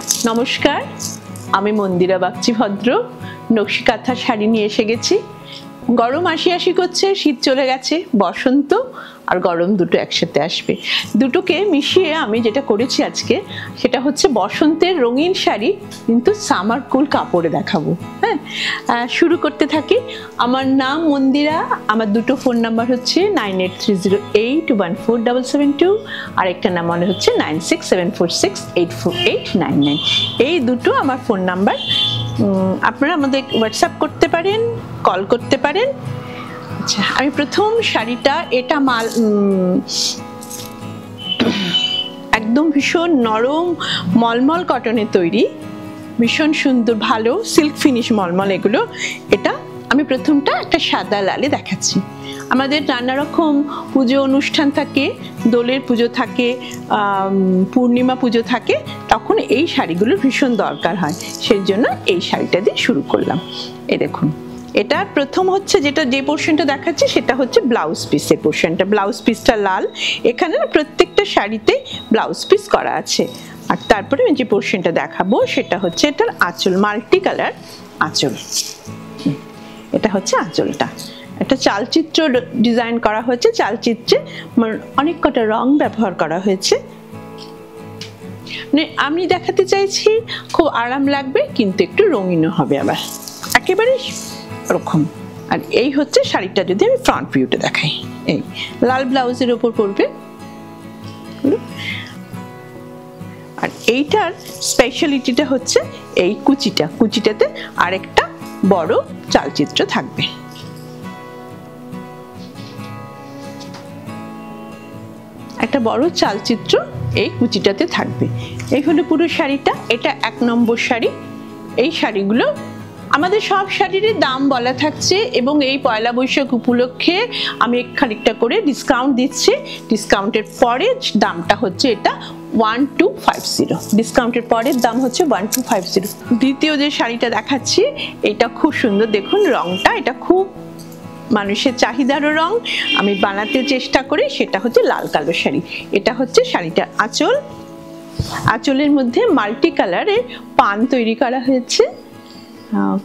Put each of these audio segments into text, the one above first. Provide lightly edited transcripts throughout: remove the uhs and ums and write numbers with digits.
নমস্কার, আমি মন্দিরা বাগচি ভদ্র নকশি কাঁথা শাড়ি নিয়ে এসে গেছি। গরম আসি আসি করছে, শীত চলে গেছে, বসন্ত আর গরম দুটো একসাথে আসবে। দুটোকে মিশিয়ে আমি যেটা করেছি আজকে সেটা হচ্ছে বসন্তের রঙিন শাড়ি কিন্তু সামার কুল কাপড়ে দেখাবো। হ্যাঁ, শুরু করতে থাকি। আমার নাম মন্দিরা, আমার দুটো ফোন নাম্বার হচ্ছে 9830814772 আর একটা নাম মনে হচ্ছে 9674684899। এই দুটো আমার ফোন নাম্বার। আপনারা আমাদের হোয়াটসঅ্যাপ করতে পারেন, কল করতে পারেন। আচ্ছা, আমি প্রথম শাড়িটা, এটা একদম ভীষণ নরম মলমল কটনের তৈরি, ভীষণ সুন্দর, ভালো সিল্ক ফিনিশ মলমল এগুলো। এটা আমি প্রথমটা একটা সাদা লালে দেখাচ্ছি। আমাদের নানা রকম পুজো অনুষ্ঠান থাকে, দোলের পুজো থাকে, পূর্ণিমা পুজো থাকে, তখন এই শাড়িগুলোর ভীষণ দরকার হয়। সেই জন্য এই শাড়িটা দিয়ে শুরু করলাম। এই দেখুন, এটা প্রথম হচ্ছে যে পোর্শনটা দেখাচ্ছি সেটা হচ্ছে ব্লাউজ পিসের পোর্শনটা। ব্লাউজ পিসটা লাল, এখানে প্রত্যেকটা শাড়িতে ব্লাউজ পিস করা আছে। আর তারপরে যে পোর্শনটা দেখাবো সেটা হচ্ছে এটার আঁচল, মাল্টি কালার আঁচল। এটা হচ্ছে আঁচলটা, একটা চালচিত্র ডিজাইন করা হয়েছে। চালচিত্রে অনেক কটা রং ব্যবহার করা হয়েছে। মানে আমি দেখাতে চাইছি খুব আরাম লাগবে কিন্তু একটু রঙিনও হবে, আবার একেবারে ওরকম। আর এই হচ্ছে শাড়িটা, যদি আমি ফ্রন্ট ভিউটা দেখাই, এই লাল ব্লাউজের উপর পড়বে। আর এইটার স্পেশালিটিটা হচ্ছে এই কুচিটাতে আরেকটা বড় চালচিত্র থাকবে। একটা বড় চালচিত্র এই কুচিটাতে থাকবে। এই হলো পুরো শাড়িটা। এটা 1 নম্বর শাড়ি। এই শাড়িগুলো আমাদের সব শাড়িরই দাম বলা থাকছে এবং এই পয়লা বৈশাখ উপলক্ষে আমি খানিকটা করে ডিসকাউন্ট দিচ্ছি। ডিসকাউন্টের পরে দামটা হচ্ছে এটা 1250। ডিসকাউন্টের পরের দাম হচ্ছে 1250। দ্বিতীয় যে শাড়িটা দেখাচ্ছি এটা খুব সুন্দর, দেখুন রংটা, এটা খুব মানুষের চাহিদারও রং, আমি বানাতে চেষ্টা করি। সেটা হচ্ছে লাল কালো শাড়ি। এটা হচ্ছে শাড়িটার আঁচল। আঁচলের মধ্যে মাল্টি কালারের পান তৈরি করা হয়েছে।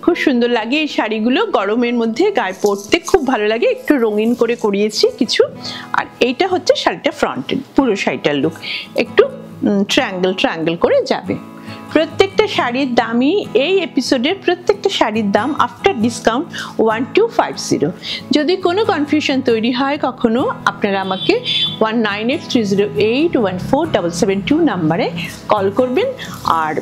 খুব সুন্দর লাগে এই শাড়িগুলো, গরমের মধ্যে গায়ে পরতে খুব ভালো লাগে। একটু রঙিন করে করিয়েছি কিছু। আর এইটা হচ্ছে শাড়িটা ফ্রন্টের, পুরো শাড়িটার লুক একটু ট্রায়াঙ্গেল করে যাবে। প্রত্যেকটা শাড়ির দামই, এই এপিসোডের প্রত্যেকটা শাড়ির দাম আফটার ডিসকাউন্ট 1250। যদি কোনো কনফিউশন তৈরি হয় কখনো, আপনারা আমাকে 198308147772 নাম্বারে কল করবেন। আর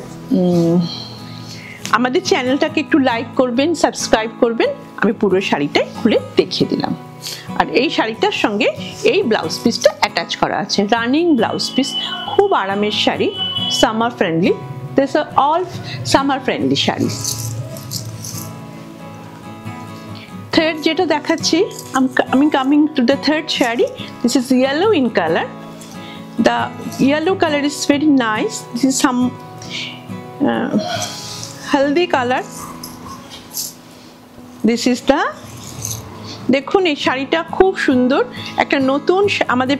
আমাদের চ্যানেলটাকে একটু লাইক করবেন, সাবস্ক্রাইব করবেন। আমি পুরো শাড়িটাই খুলে দেখিয়ে দিলাম। আর এই শাড়িটার সঙ্গে এই ব্লাউজ পিসটা অ্যাটাচ করা আছে, রানিং ব্লাউজ পিস। খুব আরামের sari, summer friendly. These are all summer friendly sari. Third যেটা দেখাচ্ছি, আমি coming to the third sari. This is yellow in color. The yellow color is very nice. This is some healthy color. This is the, দেখুন এই শাড়িটা খুব সুন্দর, একটা নতুন আমাদের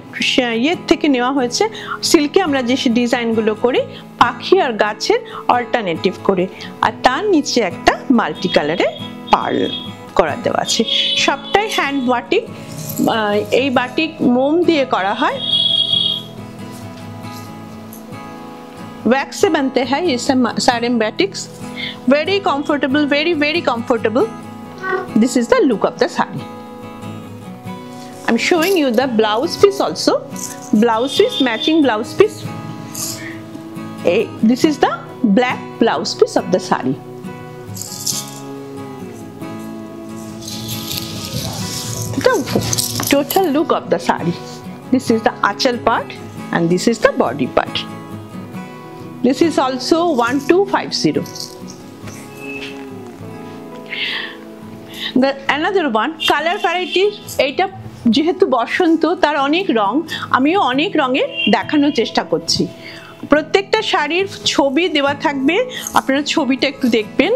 ইয়ের থেকে নেওয়া হয়েছে। সিল্কে আমরা যে ডিজাইনগুলো করি পাখি আর গাছের অল্টারনেটিভ করে, আর তার নিচে একটা মাল্টি কালারের পার্ল করা দেওয়া আছে। সবটাই হ্যান্ড বাটিক। এই বাটিক মোম দিয়ে করা হয়, वैक्स से बनते हैं ये सारे batiks. Very comfortable, very comfortable. This is the look of the saree. I'm showing you the blouse piece also. Blouse piece, matching blouse piece. This is the black blouse piece of the saree. The total look of the saree. This is the achal part and this is the body part. This is also 1250. Another one, color variety. এটা যেহেতু বসন্ত, তার অনেক রং, আমিও অনেক রঙের দেখানোর চেষ্টা করছি। প্রত্যেকটা শাড়ির ছবি দেওয়া থাকবে, আপনারা ছবিটা একটু দেখবেন।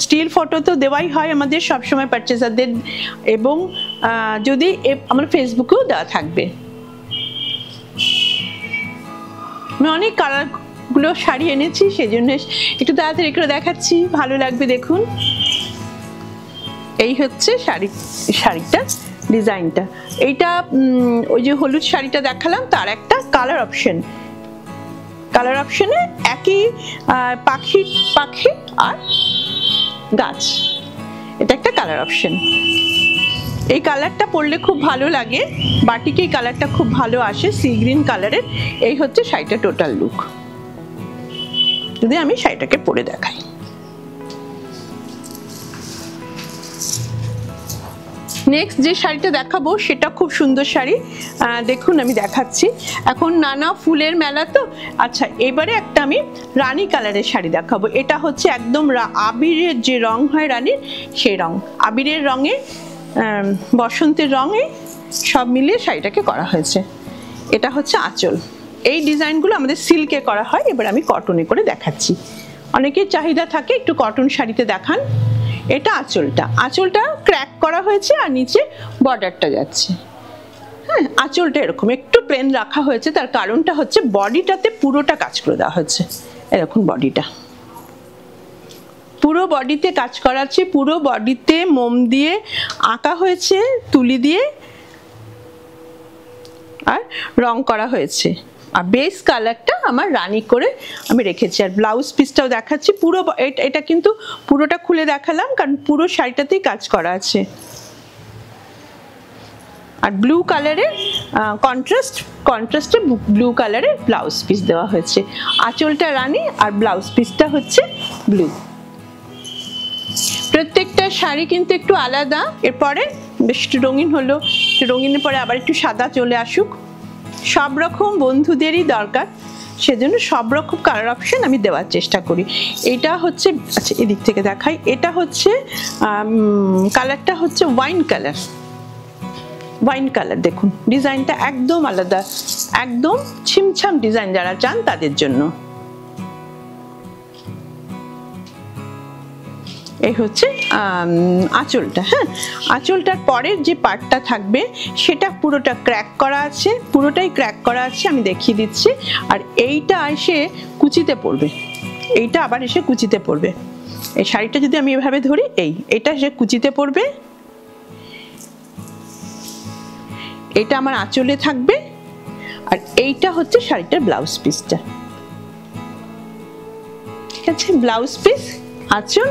স্টিল ফটো তো দেওয়াই হয় আমাদের সবসময় পারচেজারদের, এবং যদি আমার ফেসবুকেও দেওয়া থাকবে। আমি অনেক কালার অনেকগুলো শাড়ি এনেছি, সেজন্য একটু তাড়াতাড়ি করে দেখাচ্ছি, ভালো লাগবে দেখুন। এই হচ্ছে শাড়িটা ডিজাইনটা। এইটা ওই যে হলুদ শাড়িটা দেখালাম তার একটা কালার অপশনে একই পাখি আর গাছ, এটা একটা কালার অপশন। এই কালারটা পরলে খুব ভালো লাগে, বাটিকে এই কালারটা খুব ভালো আসে, সি গ্রিন কালারের। এই হচ্ছে শাড়িটা টোটাল লুক। যদি আমি শাড়িটাকে পরে দেখাই, নেক্সট যে শাড়িটা দেখাবো সেটা খুব সুন্দর শাড়ি, দেখুন আমি দেখাচ্ছি। এখন নানা ফুলের মেলা তো, আচ্ছা এবারে একটা আমি রানী কালারের শাড়ি দেখাবো। এটা হচ্ছে একদম আবিরের যে রং হয় রানীর, সেই রং, আবিরের রঙে বসন্তের রঙে সব মিলিয়ে শাড়িটাকে করা হয়েছে। এটা হচ্ছে আঁচল। এই ডিজাইনগুলো আমাদের সিল্কে করা হয়, এবার আমি কটনে করে দেখাচ্ছি। অনেকের চাহিদা থাকে একটু কটন শাড়িতে দেখান। এটা আঁচলটা ক্র্যাক করা হয়েছে আর নিচে বর্ডারটা যাচ্ছে। হ্যাঁ, আঁচলটা এরকম একটু প্লেন রাখা হয়েছে, তার কারণটা হচ্ছে বডিটাতে পুরোটা কাজ করে দেওয়া হয়েছে। এরকম বডিটা পুরো বডিতে কাজ করা আছে, পুরো বডিতে মোম দিয়ে আঁকা হয়েছে, তুলি দিয়ে আর রং করা হয়েছে। আর বেস কালারটা আমার রানী করে আমি রেখেছি। আর ব্লাউজ পিসটাও দেখাচ্ছি, পুরো এটা কিন্তু পুরোটা খুলে দেখালাম কারণ পুরো শাড়িটাতেই কাজ করা আছে। আর ব্লু কালারের কন্ট্রাস্টে ব্লু কালারের ব্লাউজ পিস দেওয়া হয়েছে। আঁচলটা রানী আর ব্লাউজ পিসটা হচ্ছে ব্লু। প্রত্যেকটা শাড়ি কিন্তু একটু আলাদা। এরপরে বেশ একটু রঙিন হলো, রঙিনের পরে আবার একটু সাদা চলে আসুক। সব রকম বন্ধুদেরই দরকার, সেজন্য সব রকম কালার অপশন আমি দেওয়ার চেষ্টা করি। এটা হচ্ছে, আচ্ছা এদিক থেকে দেখাই, এটা হচ্ছে কালারটা হচ্ছে ওয়াইন কালার। দেখুন ডিজাইনটা একদম আলাদা, একদম ছিমছাম ডিজাইন যারা চান তাদের জন্য। এই হচ্ছে আঁচলটা। হ্যাঁ, আঁচলটার পরের যে পার্টটা থাকবে সেটা পুরোটাই ক্র্যাক করা আছে, আমি দেখিয়ে দিচ্ছি। আর এইটা এসে কুচিতে পড়বে, এইটা আবার এসে কুচিতে পড়বে। এই শাড়িটা যদি আমি এভাবে ধরি, এটা এসে কুচিতে পড়বে, এটা আমার আঁচলে থাকবে। আর এইটা হচ্ছে শাড়িটার ব্লাউজ পিসটা। ঠিক আছে, ব্লাউজ পিস, আঁচল।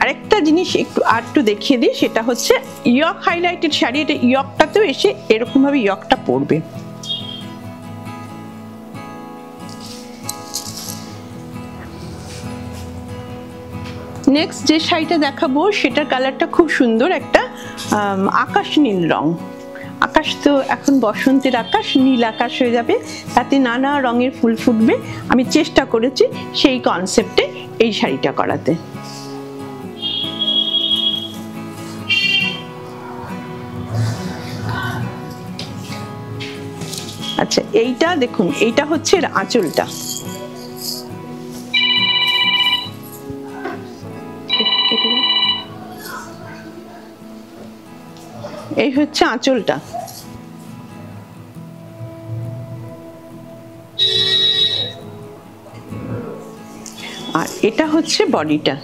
আরেকটা জিনিস একটু দেখিয়ে দিই, সেটা হচ্ছে ইয়ক হাইলাইটেড শাড়ি। এটা ইয়কটাতেও এসে এরকম ভাবে ইয়কটা পড়বে। নেক্সট যে শাড়িটা দেখাবো সেটার কালারটা খুব সুন্দর, একটা আকাশ নীল রং। আকাশ তো এখন বসন্তের আকাশ, নীল আকাশ হয়ে যাবে, তাতে নানা রঙের ফুল ফুটবে। আমি চেষ্টা করেছি সেই কনসেপ্টে এই শাড়িটা করাতে। আচ্ছা এইটা দেখুন, এইটা হচ্ছে আঁচলটা। এই হচ্ছে আঁচলটা। আর এটা হচ্ছে বডিটা।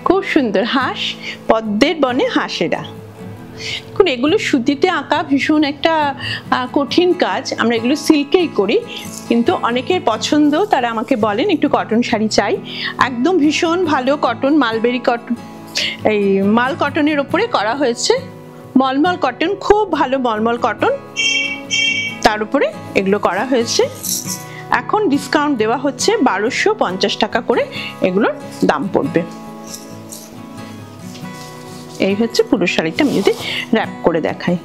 খুব সুন্দর হাঁস, পদ্মের বনে হাঁসেরা। দেখুন এগুলো সুতিতে আঁকা ভীষণ একটা কঠিন কাজ, আমরা এগুলো সিল্কেই করি, কিন্তু অনেকের পছন্দ, তারা আমাকে বলেন একটু কটন শাড়ি চাই। একদম ভীষণ ভালো কটন, মালবেরি কটন, এই মাল কটনের ওপরে করা হয়েছে। মলমল কটন, খুব ভালো মলমল কটন, তার উপরে এগুলো করা হয়েছে। এখন ডিসকাউন্ট দেওয়া হচ্ছে 1250 টাকা করে এগুলোর দাম পড়বে। এই হচ্ছে পুরো শাড়িটা, আমি যদি র‍্যাপ করে দেখাই,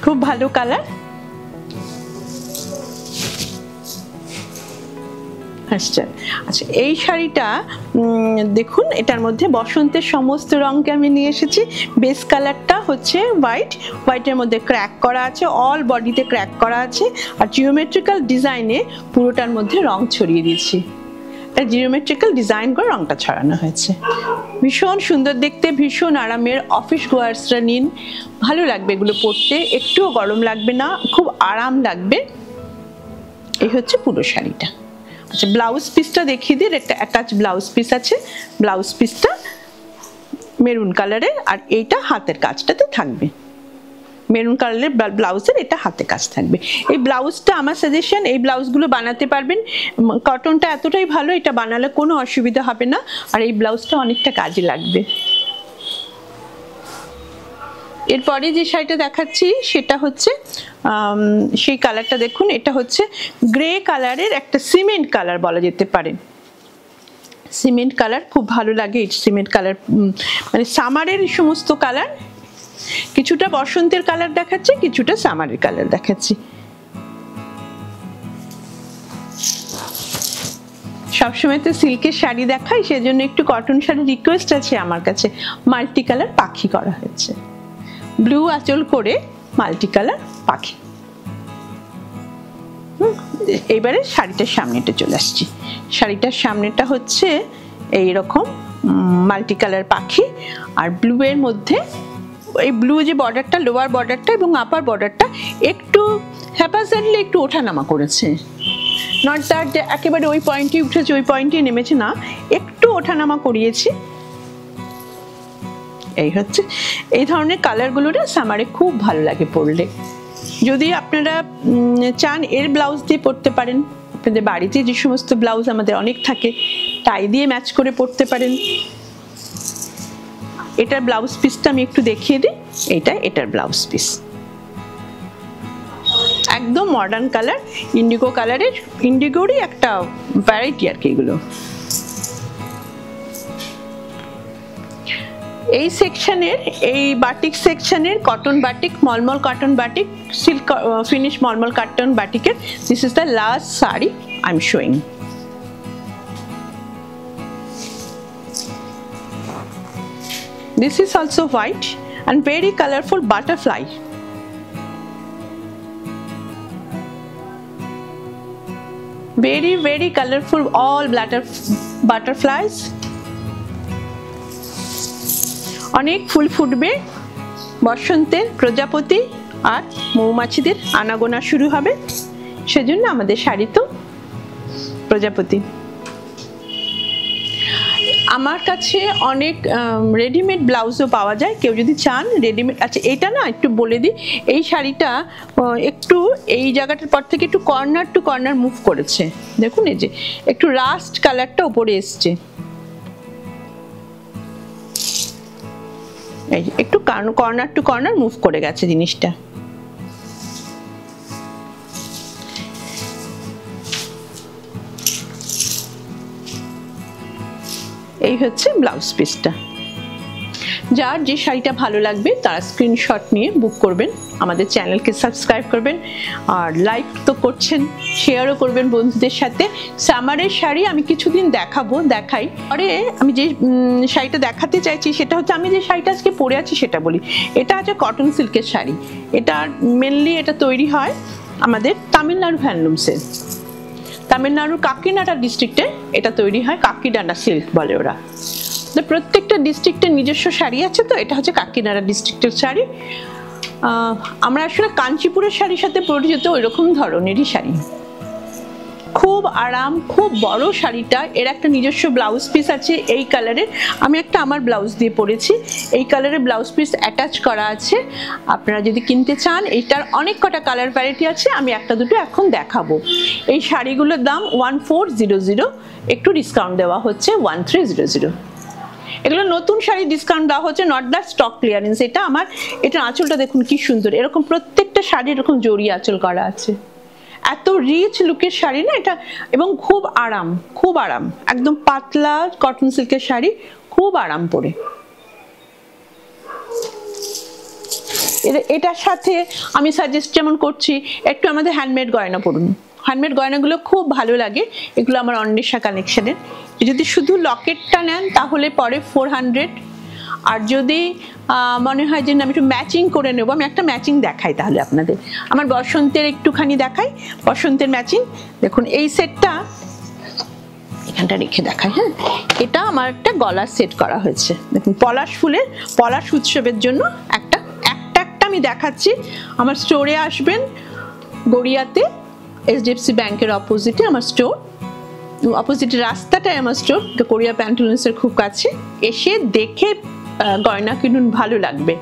খুব ভালো কালার। আচ্ছা, এই শাড়িটা দেখুন, এটার মধ্যে বসন্তের সমস্ত রঙকে আমি নিয়ে এসেছি। বেস কালারটা হচ্ছে হোয়াইটের মধ্যে ক্র্যাক করা আছে, অল বডিতে ক্র্যাক করা আছে, আর জিওমেট্রিক্যাল ডিজাইনে পুরোটার মধ্যে রং ছড়িয়ে দিয়েছি। জিওমেট্রিক্যাল ডিজাইন করে রংটা ছড়ানো হয়েছে। ভীষণ সুন্দর দেখতে, ভীষণ আরামের। অফিস গোয়ার্সরা নিন, ভালো লাগবে এগুলো পরতে, একটুও গরম লাগবে না, খুব আরাম লাগবে। এই হচ্ছে পুরো শাড়িটা। আচ্ছা, ব্লাউজ পিসটা দেখিয়ে দিই। একটা অ্যাটাচ ব্লাউজ পিস আছে, ব্লাউজ পিসটা মেরুন কালারের, আর এইটা হাতের কাজটাতে থাকবে। মেরুন কালারের ব্লাউজের এটা হাতে কাজ থাকবে। এই ব্লাউজটা আমার সাজেশন, এই ব্লাউজগুলো বানাতে পারবেন। কটনটা এতটাই ভালো, এটা বানালে কোনো অসুবিধা হবে না, আর এই ব্লাউজটা অনেকটা কাজে লাগবে। এরপরে যে শাড়িটা দেখাচ্ছি সেটা হচ্ছে সেই কালারটা দেখুন, এটা হচ্ছে গ্রে কালারের একটা সিমেন্ট কালার বলা যেতে পারে। সিমেন্ট কালার খুব ভালো লাগে। এই সিমেন্ট কালার মানে সামারের সমস্ত কালার, কিছুটা বসন্তের কালার দেখাচ্ছে, কিছুটা সামারের কালার দেখাচ্ছি। সবসময় তো সিল্কের শাড়ি দেখাই, সেজন্য একটু কটন শাড়ির রিকোয়েস্ট আছে আমার কাছে। মাল্টি কালার পাখি করা হয়েছে, ব্লু আঁচল করে মাল্টি কালার পাখি। এবারে শাড়িটার সামনেটা চলে আসছি। শাড়িটার সামনেটা হচ্ছে এইরকম মাল্টি কালার পাখি, আর ব্লু এর মধ্যে এই ব্লু যে বর্ডারটা, লোয়ার বর্ডারটা এবং আপার বর্ডারটা একটু হ্যাপাসাইডলি একটু ওঠানামা করেছে। নট দ্যাট যে একেবারে ওই পয়েন্টে উঠেছে, ওই পয়েন্টে নেমেছে না, একটু ওঠানামা করিয়েছি। এই হচ্ছে এই ধরনের কালারগুলোটা সামারে খুব ভালো লাগে পরলে। যদি আপনারা চান এর ব্লাউজ দিয়ে পরতে পারেন, আপনাদের বাড়িতে যে সমস্ত ব্লাউজ আমাদের অনেক থাকে, টাই দিয়ে ম্যাচ করে পরতে পারেন। এটার ব্লাউজ পিসটা আমি একটু দেখিয়ে দিই। এটার ব্লাউজ পিস একদম মডার্ন কালার, ইন্ডিগো কালারের, ইন্ডিগোরই একটা ভ্যারাইটি আর কি এগুলো। এই সেকশনের, এই বাটিক সেকশনের কটন বাটিক, মলমল কটন বাটিক, সিল্ক ফিনিশ মলমল কটন বাটিকের this is the last sari I am showing. This is also white and very colorful butterfly. Very colorful, all butterflies. অনেক ফুল ফুটবে, বসন্তের প্রজাপতি আর মৌমাছিদের আনাগোনা শুরু হবে, সেজন্য আমাদের শাড়ি তো প্রজাপতি। আমার কাছে অনেক রেডিমেড ব্লাউজও পাওয়া যায়, কেউ যদি চান রেডিমেড। আচ্ছা, এটা না একটু বলে দিই, এই শাড়িটা একটু এই জায়গাটার পর থেকে একটু কর্নার টু কর্নার মুভ করেছে। দেখুন এই যে একটু রাস্ট কালারটা উপরে এসছে, এই যে একটু কর্নার টু কর্নার মুভ করে গেছে জিনিসটা। এই হচ্ছে ব্লাউজ পিসটা। যার যে শাড়িটা ভালো লাগবে তারা স্ক্রিনশট নিয়ে বুক করবেন, আমাদের চ্যানেলকে সাবস্ক্রাইব করবেন, আর লাইক তো করছেন, শেয়ারও করবেন বন্ধুদের সাথে। সামারের শাড়ি আমি কিছুদিন দেখাই। পরে আমি যে শাড়িটা দেখাতে চাইছি সেটা হচ্ছে, আমি যে শাড়িটা আজকে পরে আছি সেটা বলি। এটা আছে কটন সিল্কের শাড়ি। এটা মেনলি এটা তৈরি হয় আমাদের তামিলনাড়ু হ্যান্ডলুমসে। তামিলনাড়ুর কাকিনাডা ডিস্ট্রিক্টে এটা তৈরি হয়, কাকিনাডা সিল্ক বলে ওরা। তো প্রত্যেকটা ডিস্ট্রিক্টের নিজস্ব শাড়ি আছে, তো এটা হচ্ছে কাকিনাডা ডিস্ট্রিক্টের শাড়ি। আমরা আসলে কাঞ্চিপুরের শাড়ির সাথে পরিচিত, ওই রকম ধরনেরই শাড়ি। খুব আরাম, খুব বড় শাড়িটা। এর একটা নিজস্ব ব্লাউজ পিস আছে এই কালারের, আমি একটা আমার ব্লাউজ দিয়ে পরেছি। এই কালারের ব্লাউজ পিস অ্যাটাচ করা আছে। আপনারা যদি কিনতে চান, এটার অনেক কটা কালার ভ্যারাইটি আছে, আমি একটা দুটো এখন দেখাবো। এই শাড়িগুলোর দাম 1400, একটু ডিসকাউন্ট দেওয়া হচ্ছে 1300। এগুলো নতুন শাড়ি ডিসকাউন্ট দেওয়া হচ্ছে, নট দ্য স্টক ক্লিয়ারেন্স। এটা আঁচলটা দেখুন কি সুন্দর, এরকম প্রত্যেকটা শাড়ি এরকম জড়ি আঁচল করা আছে। এত রিচ লুকের শাড়ি না এটা, এবং খুব আরাম, একদম পাতলা কটন সিল্কের শাড়ি, খুব আরাম পরে। এটার সাথে আমি সাজেস্ট যেমন করছি, একটু আমাদের হ্যান্ডমেড গয়না পরুন। হ্যান্ডমেড গয়নাগুলো খুব ভালো লাগে, এগুলো আমার অন্বেষা কালেকশনের। যদি শুধু লকেটটা নেন তাহলে পরে 400, আর যদি মনে হয় যে আমি একটু ম্যাচিং করে নেব, আমি একটা ম্যাচিং দেখাই তাহলে আপনাদের। আমার বসন্তের একটুখানি দেখাই, বসন্তের ম্যাচিং। দেখুন এই সেটটা এখানটা রেখে দেখাই। হ্যাঁ, এটা আমার একটা গলার সেট করা হয়েছে। দেখুন, পলাশ ফুলের পলাশ উৎসবের জন্য একটা আমি দেখাচ্ছি। আমার স্টোরে আসবেন, গড়িয়াতে HDFC ব্যাংকের অপোজিটে আমার স্টোর, অপোজিটে রাস্তাটায় আমার স্টোর, কোরিয়া প্যান্টালুন্সের খুব কাছে। এসে দেখে গয়না কিনুন, ভালো লাগবে।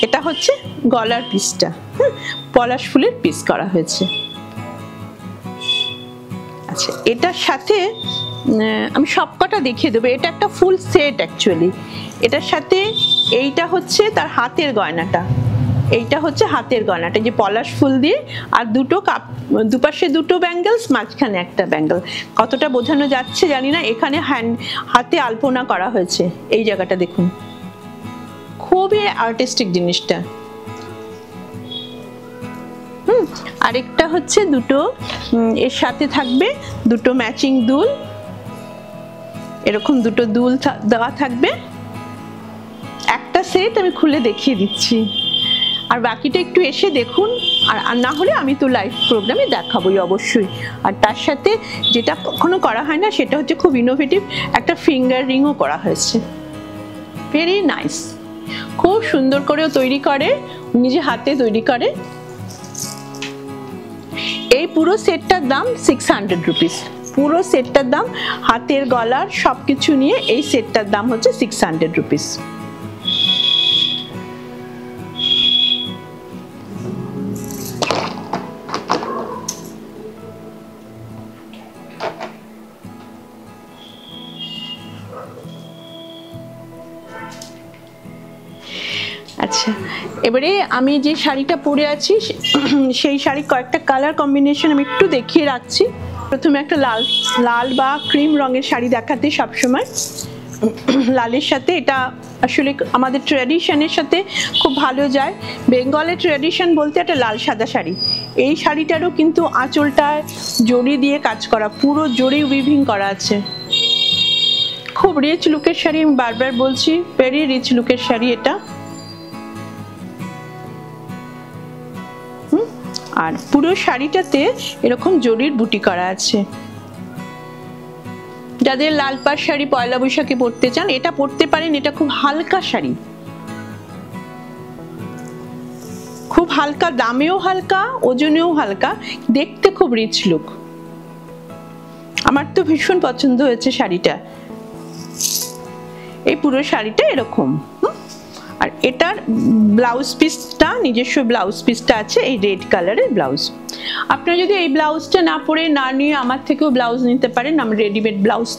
এটা হচ্ছে গলার পিসটা, পলাশ ফুলের পিস করা হয়েছে। আচ্ছা, এটার সাথে আমি সবকটা দেখিয়ে দেবো। এটা একটা ফুল সেট অ্যাকচুয়ালি। এটার সাথে এইটা হচ্ছে তার হাতের গয়নাটা, এইটা হচ্ছে হাতের গয়নাটা, যে পলাশ ফুল দিয়ে, আর দুটো কাপ, দুপাশে দুটো ব্যাঙ্গেলস, মাঝখানে একটা ব্যাঙ্গেল। কতটা বোঝানো যাচ্ছে জানি না। এখানে হাতে আলপনা করা হয়েছে, এই জায়গাটা দেখুন, খুবই আর্টিস্টিক জিনিসটা। আরেকটা হচ্ছে দুটো, এর সাথে থাকবে দুটো ম্যাচিং দুল, এরকম দুটো দুল দেওয়া থাকবে। একটা সেট আমি খুলে দেখিয়ে দিচ্ছি, আর বাকিটা একটু এসে দেখুন। আর না হলে আমি তো লাইভ প্রোগ্রামে দেখাবোই অবশ্যই। আর তার সাথে যেটা কখনো করা হয় না, সেটা হচ্ছে খুব ইনোভেটিভ একটা ফিঙ্গার রিংও করা হয়েছে। ভেরি নাইস, খুব সুন্দর করেও তৈরি করে, নিজে হাতে তৈরি করে। এই পুরো সেটটার দাম 600 রুপিস। পুরো সেটটার দাম, হাতের গলার সবকিছু নিয়ে এই সেটটার দাম হচ্ছে 600 রুপিস। আচ্ছা, এবারে আমি যে শাড়িটা পরে আছি সেই শাড়ি কয়েকটা কালার কম্বিনেশন আমি একটু দেখিয়ে রাখছি। প্রথমে একটা লাল বা ক্রিম রঙের শাড়ি দেখাতে সবসময়। লালের সাথে এটা আসলে আমাদের ট্র্যাডিশনের সাথে খুব ভালো যায়। বেঙ্গলের ট্র্যাডিশন বলতে একটা লাল সাদা শাড়ি। এই শাড়িটারও কিন্তু আঁচলটায় জড়ি দিয়ে কাজ করা, পুরো জড়ি উইভিং করা আছে। খুব রিচ লুকের শাড়ি, আমি বারবার বলছি, ভেরি রিচ লুকের শাড়ি এটা। আর পুরো শাড়িটাতে এরকম জরির বুটি করা আছে। যাদের লাল পাড় শাড়ি পয়লা বৈশাখে পরতে চান, এটা পরতে পারেন। এটা খুব হালকা শাড়ি, খুব হালকা, দামেও হালকা, ওজনেও হালকা, দেখতে খুব রিচ লুক। আমার তো ভীষণ পছন্দ হয়েছে শাড়িটা। এই পুরো শাড়িটা এরকম। আর এটার ব্লাউজ পিসটা, নিজস্ব ব্লাউজ পিসটা আছে, এই রেড কালারের ব্লাউজ। আপনারা যদি এই ব্লাউজটা না পরে না নিয়ে আমার থেকেও ব্লাউজ নিতে পারেন। আমার রেডিমেড ব্লাউজ,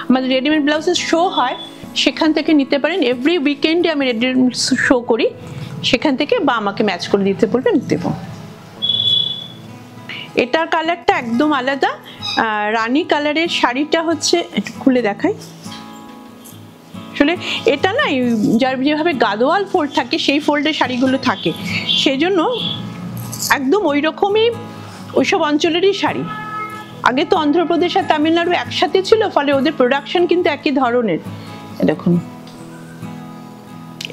আমাদের রেডিমেড ব্লাউজের শো হয়, সেখান থেকে নিতে পারেন। এভরি উইকেন্ডে আমি রেডিমেড শো করি, সেখান থেকে, বা আমাকে ম্যাচ করে দিতে বলবেন, দেবো। এটার কালারটা একদম আলাদা, রানী কালারের শাড়িটা হচ্ছে, একটু খুলে দেখাই। আসলে এটা না, যার যেভাবে গাদোয়াল ফোল্ড থাকে সেই ফোল্ডে শাড়িগুলো থাকে, সেই জন্য একদম ওই রকমই ওইসব অঞ্চলেরই শাড়ি। আগে তো অন্ধ্রপ্রদেশ আর তামিলনাড়ু একসাথে ছিল, ফলে ওদের প্রোডাকশন কিন্তু একই ধরনের। দেখুন,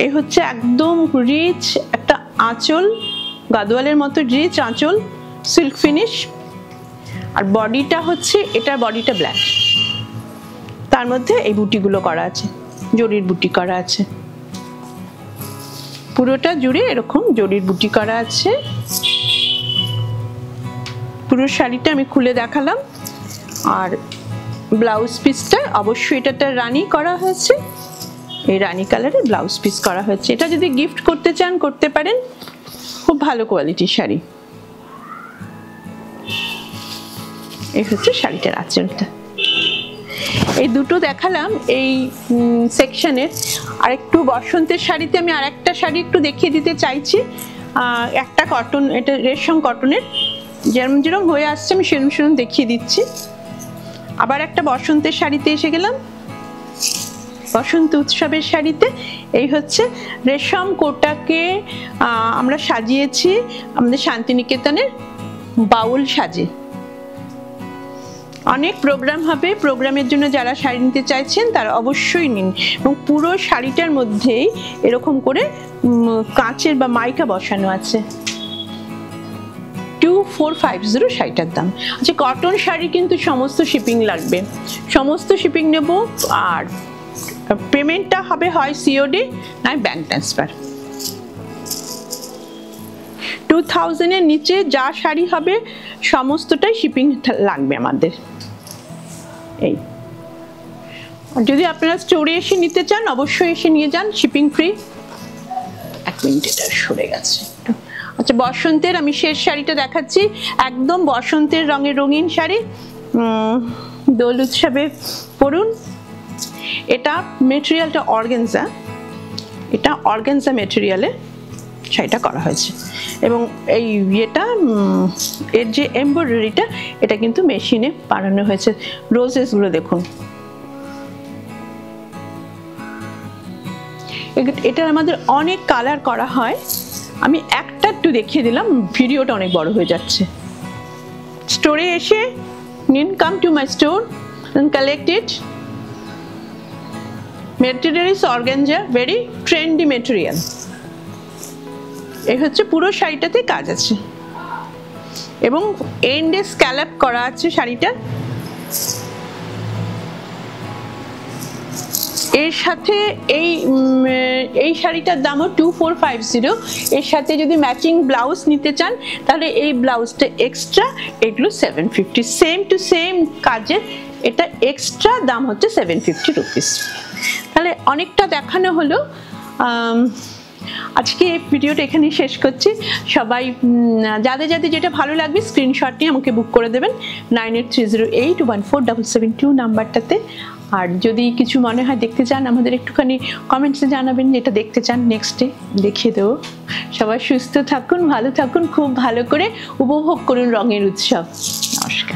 এই হচ্ছে একদম রিচ একটা আঁচল, গাদোয়ালের মতো রিচ আঁচল, সিল্ক ফিনিশ। আর বডিটা হচ্ছে, এটার বডিটা ব্ল্যাক, তার মধ্যে এই বুটিগুলো করা আছে, জরির বুটি করা আছে। পুরোটা জুড়ে এরকম জরির বুটি করা আছে। পুরো শাড়িটা আমি খুলে দেখালাম। আর ব্লাউজ পিসটা অবশ্যই এটাতে রানী করা হয়েছে, এই রানী কালারের ব্লাউজ পিস করা হয়েছে। এটা যদি গিফট করতে চান করতে পারেন, খুব ভালো কোয়ালিটির শাড়ি। এই হচ্ছে শাড়িটার আঁচলটা। এই দুটো দেখালাম এই সেকশনের। আর একটু বসন্তের শাড়িতে আমি আরেকটা শাড়ি একটু দেখিয়ে দিতে চাইছি। একটা কটন, এটা রেশম কটনের, যেরকম যেরকম হয়ে আসছে আমি সেরকম সেরকম দেখিয়ে দিচ্ছি। আবার একটা বসন্তের শাড়িতে এসে গেলাম, বসন্ত উৎসবের শাড়িতে। এই হচ্ছে রেশম কোটাকে আমরা সাজিয়েছি আমাদের শান্তিনিকেতনের বাউল সাজে। অনেক প্রোগ্রাম হবে, প্রোগ্রামের জন্য যারা শাড়ি নিতে চাইছেন তারা অবশ্যই নিন। এবং পুরো শাড়িটার মধ্যেই এরকম করে কাঁচের বা মাইকা বসানো আছে। 2 2450 শাড়িটার দাম। আচ্ছা, কটন শাড়ি কিন্তু সমস্ত শিপিং লাগবে, সমস্ত শিপিং নেব, আর পেমেন্টটা হবে হয় সিওডি নয় ব্যাংক ট্রান্সফার। 2000-এর নিচে যা শাড়ি হবে সমস্তটাই শিপিং লাগবে আমাদের। এই যদি আপনারা স্টোরে এসে নিতে চান অবশ্যই এসে নিয়ে যান, শিপিং ফ্রি। এক মিনিট, এটা সরে গেছে। আচ্ছা, বসন্তের আমি শেষ শাড়িটা দেখাচ্ছি, একদম বসন্তের রঙের রঙিন শাড়ি, দোল উৎসবে পরুন। এটা মেটেরিয়ালটা অর্গানজা, এটা অর্গানজা মেটেরিয়ালে শাড়িটা করা হয়েছে, এবং এই ইয়েটা এর যে এমব্রয়ডারিটা এটা কিন্তু মেশিনে বানানো হয়েছে। রোজেসগুলো দেখুন, এটা আমাদের অনেক কালার করা হয়। আমি একটা একটু দেখিয়ে দিলাম, ভিডিওটা অনেক বড় হয়ে যাচ্ছে। স্টোরে এসে নিন, come to my store and collect it. Material is organza, very trendy material. এই হচ্ছে পুরো শাড়িটাতে কাজ আছে এবং এন্ডে স্ক্যালপ করা আছে শাড়িটা। এর সাথে এই শাড়িটার দামও 2450। এর সাথে যদি ম্যাচিং ব্লাউজ নিতে চান তাহলে এই ব্লাউজটা এক্সট্রা, এগুলো 750। সেম টু সেম কাজের এটা এক্সট্রা দাম হচ্ছে 750 রুপিস। তাহলে অনেকটা দেখানো হলো। আজকে এই ভিডিওটা এখানেই শেষ করছি। সবাই যাদের যাদের যেটা ভালো লাগবে স্ক্রিনশট নিয়ে আমাকে বুক করে দেবেন 9830814772 নাম্বারটাতে। আর যদি কিছু মনে হয় দেখতে চান আমাদের একটুখানি কমেন্টসে জানাবেন, যেটা দেখতে চান নেক্সটে দেখিয়ে দেবো। সবাই সুস্থ থাকুন, ভালো থাকুন, খুব ভালো করে উপভোগ করুন রঙের উৎসব। নমস্কার।